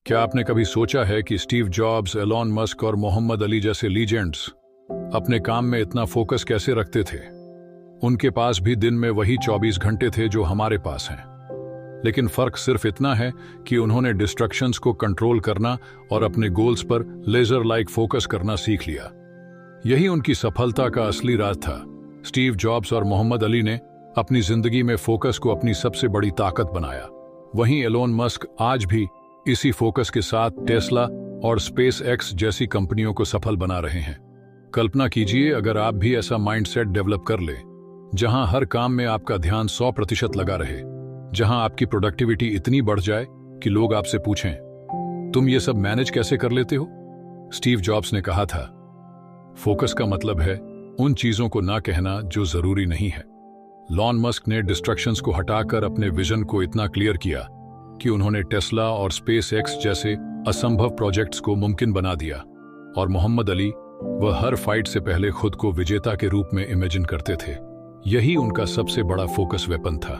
क्या आपने कभी सोचा है कि स्टीव जॉब्स, एलॉन मस्क और मोहम्मद अली जैसे लीजेंड्स अपने काम में इतना फोकस कैसे रखते थे? उनके पास भी दिन में वही 24 घंटे थे जो हमारे पास हैं। लेकिन फर्क सिर्फ इतना है कि उन्होंने डिस्ट्रैक्शंस को कंट्रोल करना और अपने गोल्स पर लेजर लाइक फोकस करना सीख लिया। यही उनकी सफलता का असली राज था। स्टीव जॉब्स और मोहम्मद अली ने अपनी जिंदगी में फोकस को अपनी सबसे बड़ी ताकत बनाया। वहीं एलोन मस्क आज भी इसी फोकस के साथ टेस्ला और स्पेस एक्स जैसी कंपनियों को सफल बना रहे हैं। कल्पना कीजिए अगर आप भी ऐसा माइंडसेट डेवलप कर ले, जहां हर काम में आपका ध्यान 100% लगा रहे, जहां आपकी प्रोडक्टिविटी इतनी बढ़ जाए कि लोग आपसे पूछें, तुम ये सब मैनेज कैसे कर लेते हो? स्टीव जॉब्स ने कहा था, फोकस का मतलब है उन चीजों को ना कहना जो जरूरी नहीं है। एलोन मस्क ने डिस्ट्रैक्शंस को हटाकर अपने विजन को इतना क्लियर किया कि उन्होंने टेस्ला और स्पेस एक्स जैसे असंभव प्रोजेक्ट्स को मुमकिन बना दिया। और मोहम्मद अली, वह हर फाइट से पहले खुद को विजेता के रूप में इमेजिन करते थे। यही उनका सबसे बड़ा फोकस वेपन था।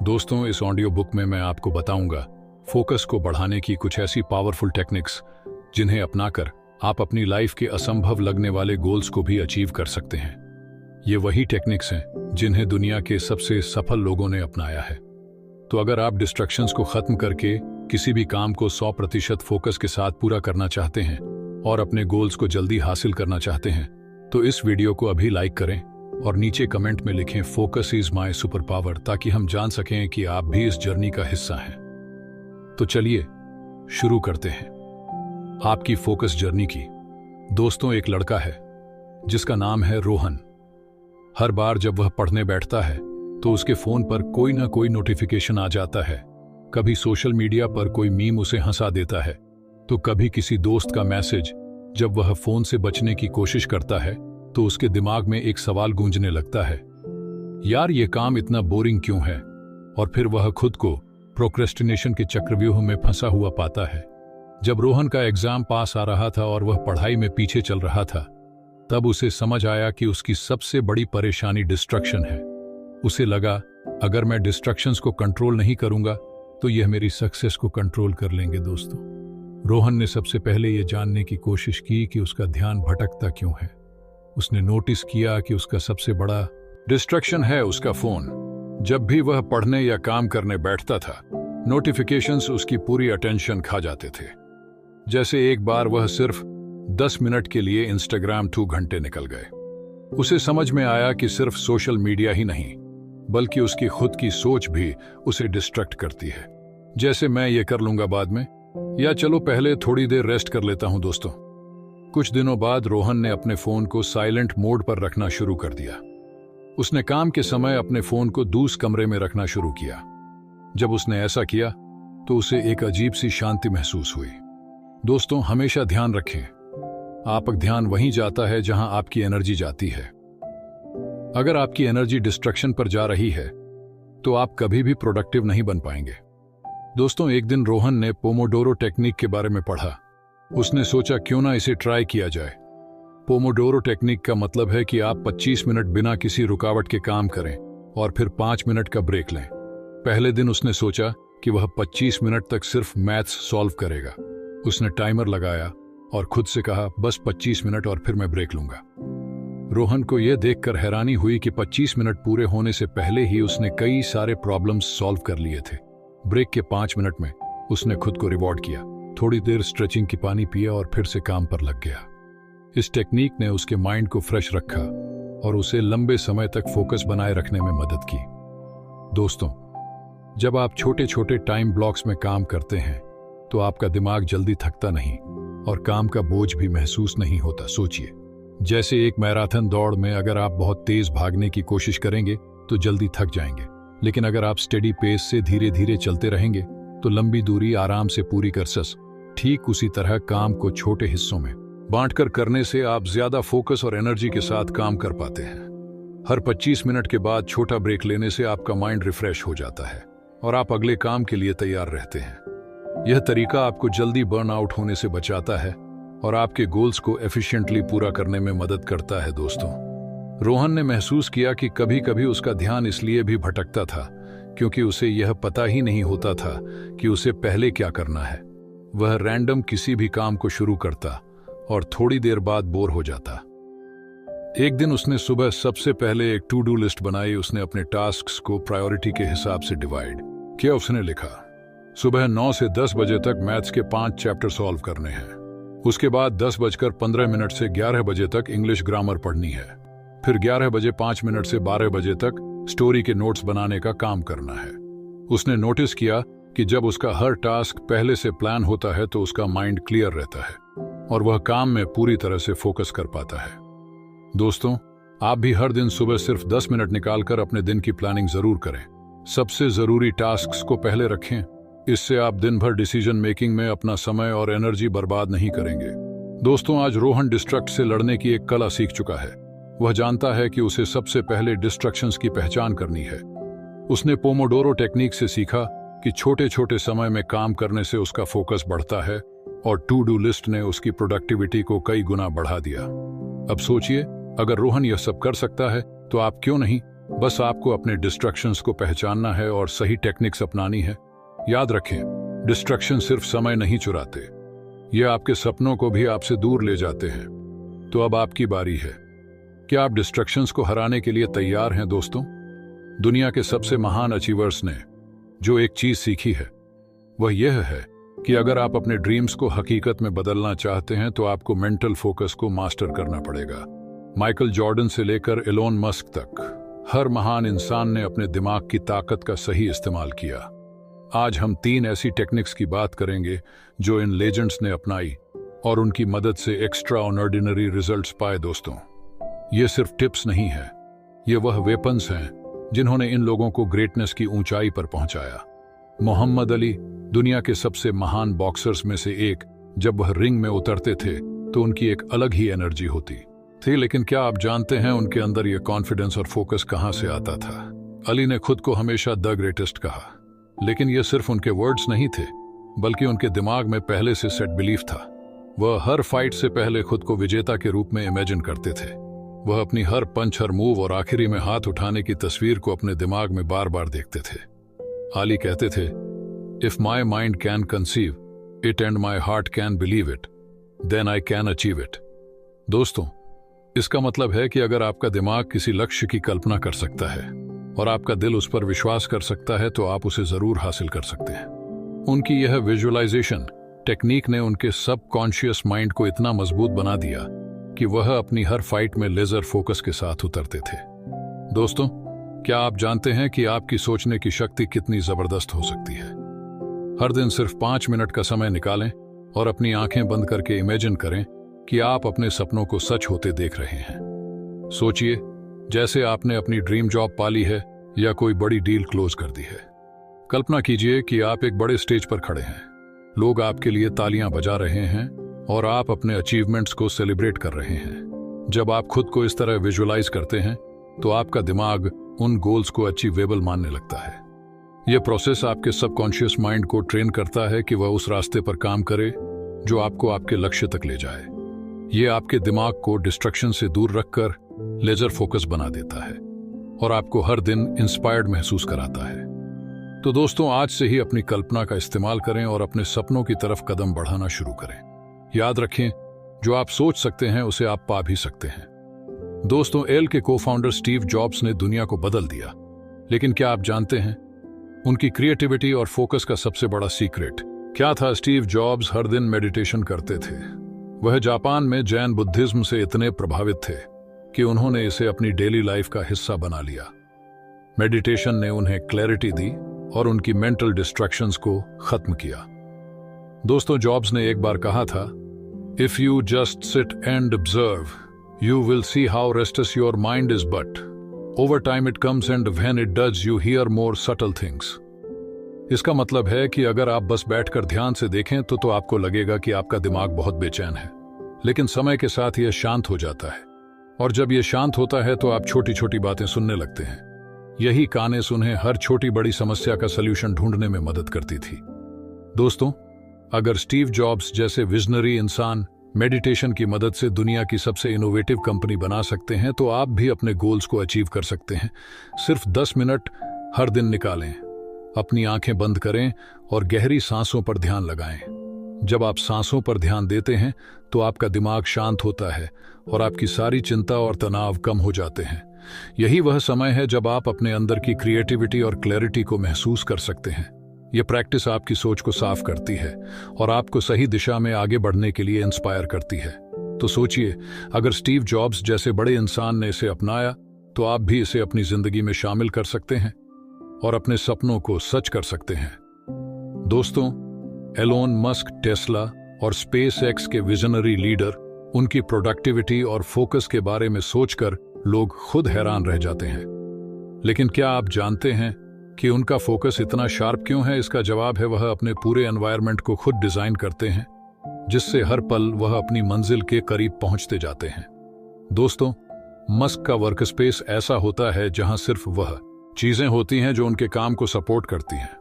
दोस्तों, इस ऑडियो बुक में मैं आपको बताऊंगा फोकस को बढ़ाने की कुछ ऐसी पावरफुल टेक्निक्स जिन्हें अपनाकर आप अपनी लाइफ के असंभव लगने वाले गोल्स को भी अचीव कर सकते हैं। ये वही टेक्निक्स हैं जिन्हें दुनिया के सबसे सफल लोगों ने अपनाया है। तो अगर आप डिस्ट्रैक्शंस को खत्म करके किसी भी काम को 100% फोकस के साथ पूरा करना चाहते हैं और अपने गोल्स को जल्दी हासिल करना चाहते हैं, तो इस वीडियो को अभी लाइक करें और नीचे कमेंट में लिखें focus is my super power, ताकि हम जान सकें कि आप भी इस जर्नी का हिस्सा हैं। तो चलिए शुरू करते हैं आपकी फोकस जर्नी की। दोस्तों, एक लड़का है जिसका नाम है रोहन। हर बार जब वह पढ़ने बैठता है तो उसके फोन पर कोई ना कोई नोटिफिकेशन आ जाता है। कभी सोशल मीडिया पर कोई मीम उसे हंसा देता है, तो कभी किसी दोस्त का मैसेज। जब वह फोन से बचने की कोशिश करता है तो उसके दिमाग में एक सवाल गूंजने लगता है, यार ये काम इतना बोरिंग क्यों है? और फिर वह खुद को प्रोक्रेस्टिनेशन के चक्रव्यूह में फंसा हुआ पाता है। जब रोहन का एग्जाम पास आ रहा था और वह पढ़ाई में पीछे चल रहा था, तब उसे समझ आया कि उसकी सबसे बड़ी परेशानी डिस्ट्रैक्शन है। उसे लगा, अगर मैं डिस्ट्रैक्शंस को कंट्रोल नहीं करूंगा तो यह मेरी सक्सेस को कंट्रोल कर लेंगे। दोस्तों, रोहन ने सबसे पहले यह जानने की कोशिश की कि उसका ध्यान भटकता क्यों है। उसने नोटिस किया कि उसका सबसे बड़ा डिस्ट्रैक्शन है उसका फोन। जब भी वह पढ़ने या काम करने बैठता था, नोटिफिकेशंस उसकी पूरी अटेंशन खा जाते थे। जैसे एक बार वह सिर्फ 10 मिनट के लिए इंस्टाग्राम 2 घंटे निकल गए। उसे समझ में आया कि सिर्फ सोशल मीडिया ही नहीं, बल्कि उसकी खुद की सोच भी उसे डिस्ट्रैक्ट करती है। जैसे मैं ये कर लूंगा बाद में, या चलो पहले थोड़ी देर रेस्ट कर लेता हूं। दोस्तों, कुछ दिनों बाद रोहन ने अपने फोन को साइलेंट मोड पर रखना शुरू कर दिया। उसने काम के समय अपने फोन को दूसरे कमरे में रखना शुरू किया। जब उसने ऐसा किया तो उसे एक अजीब सी शांति महसूस हुई। दोस्तों, हमेशा ध्यान रखें, आपका ध्यान वहीं जाता है जहां आपकी एनर्जी जाती है। अगर आपकी एनर्जी डिस्ट्रैक्शन पर जा रही है तो आप कभी भी प्रोडक्टिव नहीं बन पाएंगे। दोस्तों, एक दिन रोहन ने पोमोडोरो टेक्निक के बारे में पढ़ा। उसने सोचा क्यों ना इसे ट्राई किया जाए। पोमोडोरो टेक्निक का मतलब है कि आप 25 मिनट बिना किसी रुकावट के काम करें और फिर 5 मिनट का ब्रेक लें। पहले दिन उसने सोचा कि वह 25 मिनट तक सिर्फ मैथ्स सॉल्व करेगा। उसने टाइमर लगाया और खुद से कहा, बस 25 मिनट और फिर मैं ब्रेक लूंगा। रोहन को यह देखकर हैरानी हुई कि 25 मिनट पूरे होने से पहले ही उसने कई सारे प्रॉब्लम्स सॉल्व कर लिए थे। ब्रेक के 5 मिनट में उसने खुद को रिवॉर्ड किया, थोड़ी देर स्ट्रेचिंग की पानी पिया और फिर से काम पर लग गया। इस टेक्निक ने उसके माइंड को फ्रेश रखा और उसे लंबे समय तक फोकस बनाए रखने में मदद की। दोस्तों, जब आप छोटे छोटे टाइम ब्लॉक्स में काम करते हैं तो आपका दिमाग जल्दी थकता नहीं और काम का बोझ भी महसूस नहीं होता। सोचिए, जैसे एक मैराथन दौड़ में अगर आप बहुत तेज भागने की कोशिश करेंगे तो जल्दी थक जाएंगे, लेकिन अगर आप स्टेडी पेस से धीरे धीरे चलते रहेंगे तो लंबी दूरी आराम से पूरी कर सक। ठीक उसी तरह काम को छोटे हिस्सों में बांटकर करने से आप ज्यादा फोकस और एनर्जी के साथ काम कर पाते हैं। हर 25 मिनट के बाद छोटा ब्रेक लेने से आपका माइंड रिफ्रेश हो जाता है और आप अगले काम के लिए तैयार रहते हैं। यह तरीका आपको जल्दी बर्न आउट होने से बचाता है और आपके गोल्स को एफिशिएंटली पूरा करने में मदद करता है। दोस्तों, रोहन ने महसूस किया कि कभी कभी उसका ध्यान इसलिए भी भटकता था क्योंकि उसे यह पता ही नहीं होता था कि उसे पहले क्या करना है। वह रैंडम किसी भी काम को शुरू करता और थोड़ी देर बाद बोर हो जाता। एक दिन उसने सुबह सबसे पहले एक टू डू लिस्ट बनाई। उसने अपने टास्क्स को प्रायोरिटी के हिसाब से डिवाइड किया। उसने लिखा, सुबह 9 से 10 बजे तक मैथ्स के 5 चैप्टर सॉल्व करने हैं। उसके बाद 10:15 से 11 बजे तक इंग्लिश ग्रामर पढ़नी है। फिर 11:05 से 12 बजे तक स्टोरी के नोट्स बनाने का काम करना है। उसने नोटिस किया कि जब उसका हर टास्क पहले से प्लान होता है तो उसका माइंड क्लियर रहता है और वह काम में पूरी तरह से फोकस कर पाता है। दोस्तों, आप भी हर दिन सुबह सिर्फ 10 मिनट निकालकर अपने दिन की प्लानिंग जरूर करें। सबसे जरूरी टास्क्स को पहले रखें। इससे आप दिन भर डिसीजन मेकिंग में अपना समय और एनर्जी बर्बाद नहीं करेंगे। दोस्तों, आज रोहन डिस्ट्रक्ट से लड़ने की एक कला सीख चुका है। वह जानता है कि उसे सबसे पहले डिस्ट्रक्शंस की पहचान करनी है। उसने पोमोडोरो टेक्निक से सीखा कि छोटे छोटे समय में काम करने से उसका फोकस बढ़ता है और टू डू लिस्ट ने उसकी प्रोडक्टिविटी को कई गुना बढ़ा दिया। अब सोचिए, अगर रोहन यह सब कर सकता है तो आप क्यों नहीं? बस आपको अपने डिस्ट्रक्शंस को पहचानना है और सही टेक्निक्स अपनानी है। याद रखें, डिस्ट्रक्शन सिर्फ समय नहीं चुराते, ये आपके सपनों को भी आपसे दूर ले जाते हैं। तो अब आपकी बारी है। क्या आप डिस्ट्रक्शंस को हराने के लिए तैयार हैं? दोस्तों, दुनिया के सबसे महान अचीवर्स ने जो एक चीज सीखी है वह यह है कि अगर आप अपने ड्रीम्स को हकीकत में बदलना चाहते हैं तो आपको मेंटल फोकस को मास्टर करना पड़ेगा। माइकल जॉर्डन से लेकर एलोन मस्क तक हर महान इंसान ने अपने दिमाग की ताकत का सही इस्तेमाल किया। आज हम 3 ऐसी टेक्निक्स की बात करेंगे जो इन लेजेंड्स ने अपनाई और उनकी मदद से एक्स्ट्रा ऑर्डिनरी रिजल्ट्स पाए। दोस्तों, ये सिर्फ टिप्स नहीं है, ये वह वेपन्स हैं जिन्होंने इन लोगों को ग्रेटनेस की ऊंचाई पर पहुंचाया। मोहम्मद अली, दुनिया के सबसे महान बॉक्सर्स में से एक, जब वह रिंग में उतरते थे तो उनकी एक अलग ही एनर्जी होती थी। लेकिन क्या आप जानते हैं उनके अंदर यह कॉन्फिडेंस और फोकस कहां से आता था? अली ने खुद को हमेशा द ग्रेटेस्ट कहा, लेकिन यह सिर्फ उनके वर्ड्स नहीं थे, बल्कि उनके दिमाग में पहले से सेट बिलीफ था। वह हर फाइट से पहले खुद को विजेता के रूप में इमेजिन करते थे। वह अपनी हर पंच, हर मूव और आखिरी में हाथ उठाने की तस्वीर को अपने दिमाग में बार बार देखते थे। अली कहते थे, if my mind can conceive it and my heart can believe it, then I can achieve it. दोस्तों, इसका मतलब है कि अगर आपका दिमाग किसी लक्ष्य की कल्पना कर सकता है और आपका दिल उस पर विश्वास कर सकता है तो आप उसे जरूर हासिल कर सकते हैं। उनकी यह विजुअलाइजेशन टेक्निक ने उनके सबकॉन्शियस माइंड को इतना मजबूत बना दिया कि वह अपनी हर फाइट में लेजर फोकस के साथ उतरते थे। दोस्तों, क्या आप जानते हैं कि आपकी सोचने की शक्ति कितनी जबरदस्त हो सकती है? हर दिन सिर्फ 5 मिनट का समय निकालें और अपनी आंखें बंद करके इमेजिन करें कि आप अपने सपनों को सच होते देख रहे हैं। सोचिए, जैसे आपने अपनी ड्रीम जॉब पाली है या कोई बड़ी डील क्लोज कर दी है। कल्पना कीजिए कि आप एक बड़े स्टेज पर खड़े हैं, लोग आपके लिए तालियां बजा रहे हैं और आप अपने अचीवमेंट्स को सेलिब्रेट कर रहे हैं। जब आप खुद को इस तरह विजुअलाइज करते हैं तो आपका दिमाग उन गोल्स को अचीवेबल मानने लगता है। यह प्रोसेस आपके सबकॉन्शियस माइंड को ट्रेन करता है कि वह उस रास्ते पर काम करे जो आपको आपके लक्ष्य तक ले जाए। यह आपके दिमाग को डिस्ट्रक्शन से दूर रखकर लेजर फोकस बना देता है और आपको हर दिन इंस्पायर्ड महसूस कराता है। तो दोस्तों, आज से ही अपनी कल्पना का इस्तेमाल करें और अपने सपनों की तरफ कदम बढ़ाना शुरू करें। याद रखें, जो आप सोच सकते हैं उसे आप पा भी सकते हैं। दोस्तों, एल के को-फाउंडर स्टीव जॉब्स ने दुनिया को बदल दिया, लेकिन क्या आप जानते हैं उनकी क्रिएटिविटी और फोकस का सबसे बड़ा सीक्रेट क्या था? स्टीव जॉब्स हर दिन मेडिटेशन करते थे। वह जापान में जैन बुद्धिज्म से इतने प्रभावित थे कि उन्होंने इसे अपनी डेली लाइफ का हिस्सा बना लिया। मेडिटेशन ने उन्हें क्लैरिटी दी और उनकी मेंटल डिस्ट्रैक्शंस को खत्म किया। दोस्तों, जॉब्स ने एक बार कहा था, if you just sit and observe you will see how restless your mind is, but over time it comes and when it does you here more subtle things. इसका मतलब है कि अगर आप बस बैठकर ध्यान से देखें तो आपको लगेगा कि आपका दिमाग बहुत बेचैन है, लेकिन समय के साथ यह शांत हो जाता है और जब यह शांत होता है तो आप छोटी छोटी बातें सुनने लगते हैं। यही कानेस उन्हें हर छोटी बड़ी समस्या का सल्यूशन ढूंढने में मदद करती थी। दोस्तों, अगर स्टीव जॉब्स जैसे विजनरी इंसान मेडिटेशन की मदद से दुनिया की सबसे इनोवेटिव कंपनी बना सकते हैं तो आप भी अपने गोल्स को अचीव कर सकते हैं। सिर्फ 10 मिनट हर दिन निकालें, अपनी आंखें बंद करें और गहरी सांसों पर ध्यान लगाएं। जब आप सांसों पर ध्यान देते हैं तो आपका दिमाग शांत होता है और आपकी सारी चिंता और तनाव कम हो जाते हैं। यही वह समय है जब आप अपने अंदर की क्रिएटिविटी और क्लैरिटी को महसूस कर सकते हैं। यह प्रैक्टिस आपकी सोच को साफ करती है और आपको सही दिशा में आगे बढ़ने के लिए इंस्पायर करती है। तो सोचिए, अगर स्टीव जॉब्स जैसे बड़े इंसान ने इसे अपनाया तो आप भी इसे अपनी जिंदगी में शामिल कर सकते हैं और अपने सपनों को सच कर सकते हैं। दोस्तों, एलोन मस्क, टेस्ला और स्पेस एक्स के विजनरी लीडर, उनकी प्रोडक्टिविटी और फोकस के बारे में सोचकर लोग खुद हैरान रह जाते हैं। लेकिन क्या आप जानते हैं कि उनका फोकस इतना शार्प क्यों है? इसका जवाब है, वह अपने पूरे एनवायरनमेंट को खुद डिजाइन करते हैं, जिससे हर पल वह अपनी मंजिल के करीब पहुंचते जाते हैं। दोस्तों, मस्क का वर्कस्पेस ऐसा होता है जहां सिर्फ वह चीजें होती हैं जो उनके काम को सपोर्ट करती हैं।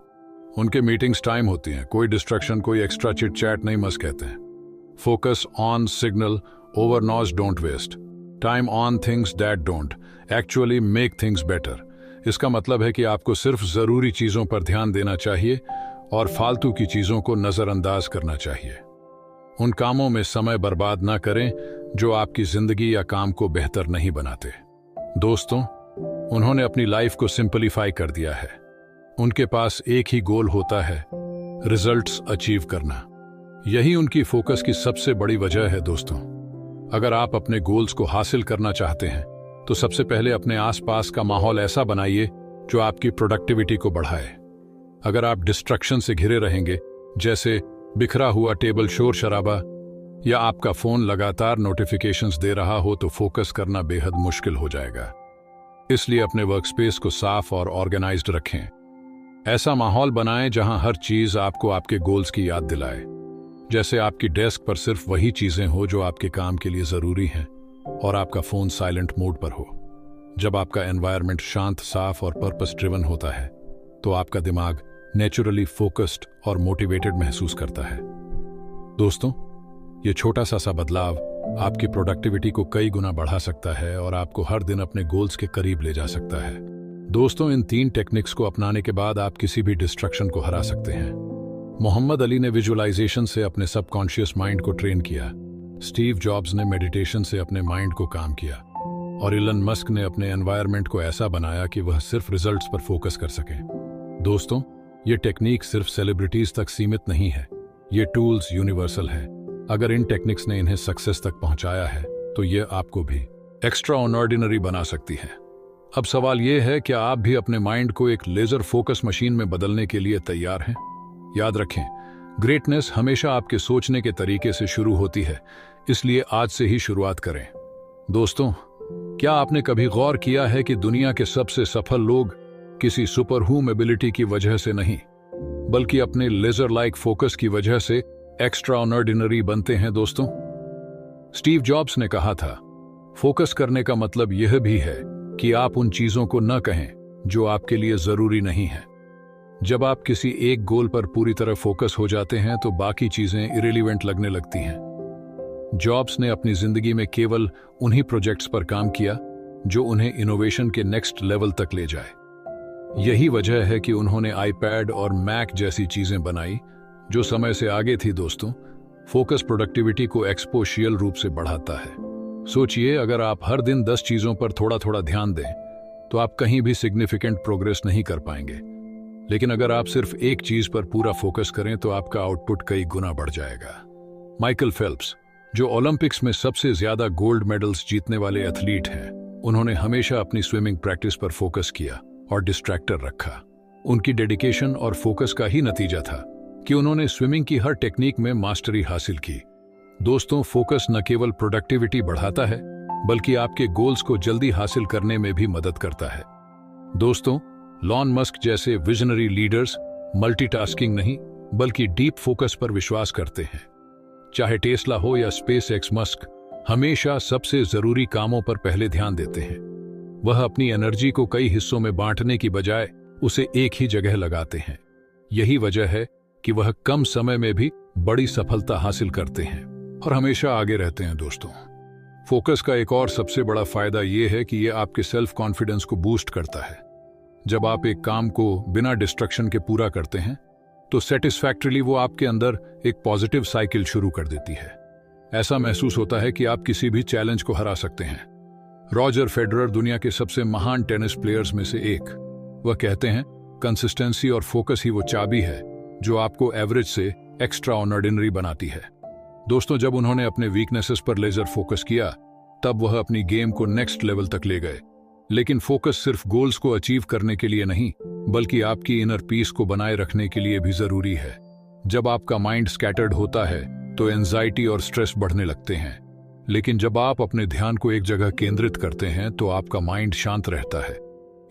उनके मीटिंग्स टाइम होती हैं, कोई डिस्ट्रैक्शन, कोई एक्स्ट्रा चिट चैट नहीं। मस्क कहते हैं, focus on signal, over noise don't waste time on things that don't actually make things better. इसका मतलब है कि आपको सिर्फ जरूरी चीजों पर ध्यान देना चाहिए और फालतू की चीजों को नजरअंदाज करना चाहिए। उन कामों में समय बर्बाद ना करें जो आपकी जिंदगी या काम को बेहतर नहीं बनाते। दोस्तों, उन्होंने अपनी लाइफ को सिंपलीफाई कर दिया है। उनके पास एक ही गोल होता है, रिजल्ट्स अचीव करना। यही उनकी फोकस की सबसे बड़ी वजह है। दोस्तों, अगर आप अपने गोल्स को हासिल करना चाहते हैं तो सबसे पहले अपने आसपास का माहौल ऐसा बनाइए जो आपकी प्रोडक्टिविटी को बढ़ाए। अगर आप डिस्ट्रक्शन से घिरे रहेंगे, जैसे बिखरा हुआ टेबल, शोर शराबा, या आपका फोन लगातार नोटिफिकेशंस दे रहा हो, तो फोकस करना बेहद मुश्किल हो जाएगा। इसलिए अपने वर्कस्पेस को साफ और ऑर्गेनाइज्ड रखें। ऐसा माहौल बनाएं जहां हर चीज आपको आपके गोल्स की याद दिलाए। जैसे आपकी डेस्क पर सिर्फ वही चीजें हो जो आपके काम के लिए जरूरी हैं और आपका फोन साइलेंट मोड पर हो। जब आपका एनवायरनमेंट शांत, साफ और पर्पस ड्रिवन होता है तो आपका दिमाग नेचुरली फोकस्ड और मोटिवेटेड महसूस करता है। दोस्तों, ये छोटा सा बदलाव आपकी प्रोडक्टिविटी को कई गुना बढ़ा सकता है और आपको हर दिन अपने गोल्स के करीब ले जा सकता है। दोस्तों, इन 3 टेक्निक्स को अपनाने के बाद आप किसी भी डिस्ट्रक्शन को हरा सकते हैं। मोहम्मद अली ने विजुअलाइजेशन से अपने सबकॉन्शियस माइंड को ट्रेन किया, स्टीव जॉब्स ने मेडिटेशन से अपने माइंड को काम किया और एलन मस्क ने अपने एनवायरनमेंट को ऐसा बनाया कि वह सिर्फ रिजल्ट्स पर फोकस कर सके। दोस्तों, ये टेक्निक सिर्फ सेलिब्रिटीज तक सीमित नहीं है, ये टूल्स यूनिवर्सल है। अगर इन टेक्निक्स ने इन्हें सक्सेस तक पहुंचाया है तो ये आपको भी एक्स्ट्रा ऑर्डिनरी बना सकती है। अब सवाल यह है, क्या आप भी अपने माइंड को एक लेजर फोकस मशीन में बदलने के लिए तैयार हैं? याद रखें, ग्रेटनेस हमेशा आपके सोचने के तरीके से शुरू होती है, इसलिए आज से ही शुरुआत करें। दोस्तों, क्या आपने कभी गौर किया है कि दुनिया के सबसे सफल लोग किसी सुपर ह्यूमन एबिलिटी की वजह से नहीं, बल्कि अपने लेजर लाइक फोकस की वजह से एक्स्ट्रा ऑर्डिनरी बनते हैं? दोस्तों, स्टीव जॉब्स ने कहा था, फोकस करने का मतलब यह भी है कि आप उन चीजों को न कहें जो आपके लिए जरूरी नहीं है। जब आप किसी एक गोल पर पूरी तरह फोकस हो जाते हैं तो बाकी चीजें इरेलीवेंट लगने लगती हैं। जॉब्स ने अपनी जिंदगी में केवल उन्हीं प्रोजेक्ट्स पर काम किया जो उन्हें इनोवेशन के नेक्स्ट लेवल तक ले जाए। यही वजह है कि उन्होंने आईपैड और मैक जैसी चीजें बनाई जो समय से आगे थी। दोस्तों, फोकस प्रोडक्टिविटी को एक्सपोनेंशियल रूप से बढ़ाता है। सोचिए, अगर आप हर दिन 10 चीजों पर थोड़ा थोड़ा ध्यान दें तो आप कहीं भी सिग्निफिकेंट प्रोग्रेस नहीं कर पाएंगे। लेकिन अगर आप सिर्फ एक चीज पर पूरा फोकस करें तो आपका आउटपुट कई गुना बढ़ जाएगा। माइकल फेल्प्स, जो ओलंपिक्स में सबसे ज्यादा गोल्ड मेडल्स जीतने वाले एथलीट हैं, उन्होंने हमेशा अपनी स्विमिंग प्रैक्टिस पर फोकस किया और डिस्ट्रैक्टर रखा। उनकी डेडिकेशन और फोकस का ही नतीजा था कि उन्होंने स्विमिंग की हर टेक्निक में मास्टरी हासिल की। दोस्तों, फोकस न केवल प्रोडक्टिविटी बढ़ाता है बल्कि आपके गोल्स को जल्दी हासिल करने में भी मदद करता है। दोस्तों, एलोन मस्क जैसे विजनरी लीडर्स मल्टीटास्किंग नहीं बल्कि डीप फोकस पर विश्वास करते हैं। चाहे टेस्ला हो या स्पेस एक्स, मस्क हमेशा सबसे जरूरी कामों पर पहले ध्यान देते हैं। वह अपनी एनर्जी को कई हिस्सों में बांटने की बजाय उसे एक ही जगह लगाते हैं। यही वजह है कि वह कम समय में भी बड़ी सफलता हासिल करते हैं और हमेशा आगे रहते हैं। दोस्तों, फोकस का एक और सबसे बड़ा फायदा यह है कि यह आपके सेल्फ कॉन्फिडेंस को बूस्ट करता है। जब आप एक काम को बिना डिस्ट्रक्शन के पूरा करते हैं तो सेटिस्फैक्टरीली वो आपके अंदर एक पॉजिटिव साइकिल शुरू कर देती है। ऐसा महसूस होता है कि आप किसी भी चैलेंज को हरा सकते हैं। रॉजर फेडरर दुनिया के सबसे महान टेनिस प्लेयर्स में से एक। वह कहते हैं, कंसिस्टेंसी और फोकस ही वो चाबी है जो आपको एवरेज से एक्स्ट्रा ऑर्डिनरी बनाती है। दोस्तों, जब उन्होंने अपने वीकनेसेस पर लेजर फोकस किया, तब वह अपनी गेम को नेक्स्ट लेवल तक ले गए। लेकिन फोकस सिर्फ गोल्स को अचीव करने के लिए नहीं, बल्कि आपकी इनर पीस को बनाए रखने के लिए भी जरूरी है। जब आपका माइंड स्कैटर्ड होता है तो एंजाइटी और स्ट्रेस बढ़ने लगते हैं, लेकिन जब आप अपने ध्यान को एक जगह केंद्रित करते हैं तो आपका माइंड शांत रहता है।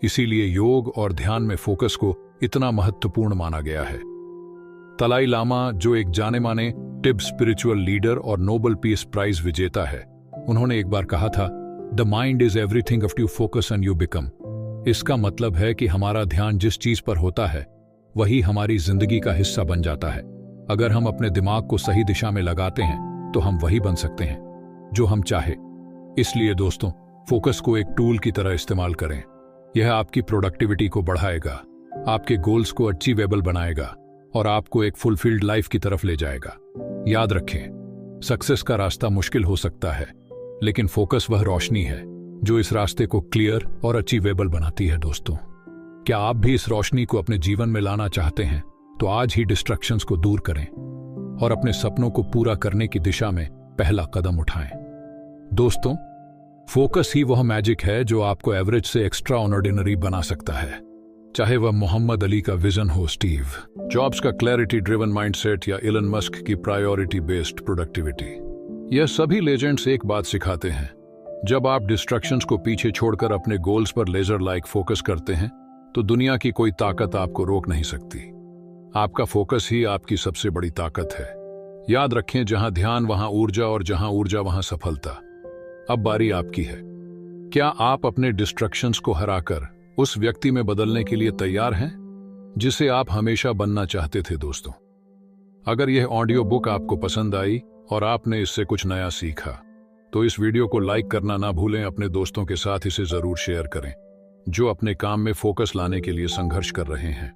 इसीलिए योग और ध्यान में फोकस को इतना महत्वपूर्ण माना गया है। दलाई लामा, जो एक जाने माने टिब स्पिरिचुअल लीडर और नोबेल पीस प्राइज विजेता है, उन्होंने एक बार कहा था, the mind is everything if you focus and you become. इसका मतलब है कि हमारा ध्यान जिस चीज पर होता है वही हमारी जिंदगी का हिस्सा बन जाता है। अगर हम अपने दिमाग को सही दिशा में लगाते हैं तो हम वही बन सकते हैं जो हम चाहे। इसलिए दोस्तों, फोकस को एक टूल की तरह इस्तेमाल करें। यह आपकी प्रोडक्टिविटी को बढ़ाएगा, आपके गोल्स को अचीवेबल बनाएगा और आपको एक फुलफिल्ड लाइफ की तरफ ले जाएगा। याद रखें, सक्सेस का रास्ता मुश्किल हो सकता है, लेकिन फोकस वह रोशनी है जो इस रास्ते को क्लियर और अचीवेबल बनाती है। दोस्तों, क्या आप भी इस रोशनी को अपने जीवन में लाना चाहते हैं? तो आज ही डिस्ट्रैक्शंस को दूर करें और अपने सपनों को पूरा करने की दिशा में पहला कदम उठाएं। दोस्तों, फोकस ही वह मैजिक है जो आपको एवरेज से एक्स्ट्रा ऑर्डिनरी बना सकता है। चाहे वह मोहम्मद अली का विजन हो, स्टीव जॉब्स का क्लैरिटी ड्रिवन माइंडसेट या इलन मस्क की प्रायोरिटी बेस्ड प्रोडक्टिविटी, यह सभी लेजेंड्स एक बात सिखाते हैं। जब आप डिस्ट्रैक्शंस को पीछे छोड़कर अपने गोल्स पर लेजर लाइक फोकस करते हैं तो दुनिया की कोई ताकत आपको रोक नहीं सकती। आपका फोकस ही आपकी सबसे बड़ी ताकत है। याद रखें, जहां ध्यान वहां ऊर्जा और जहां ऊर्जा वहां सफलता। अब बारी आपकी है। क्या आप अपने डिस्ट्रैक्शंस को हराकर उस व्यक्ति में बदलने के लिए तैयार हैं जिसे आप हमेशा बनना चाहते थे? दोस्तों, अगर यह ऑडियो बुक आपको पसंद आई और आपने इससे कुछ नया सीखा तो इस वीडियो को लाइक करना ना भूलें। अपने दोस्तों के साथ इसे जरूर शेयर करें जो अपने काम में फोकस लाने के लिए संघर्ष कर रहे हैं।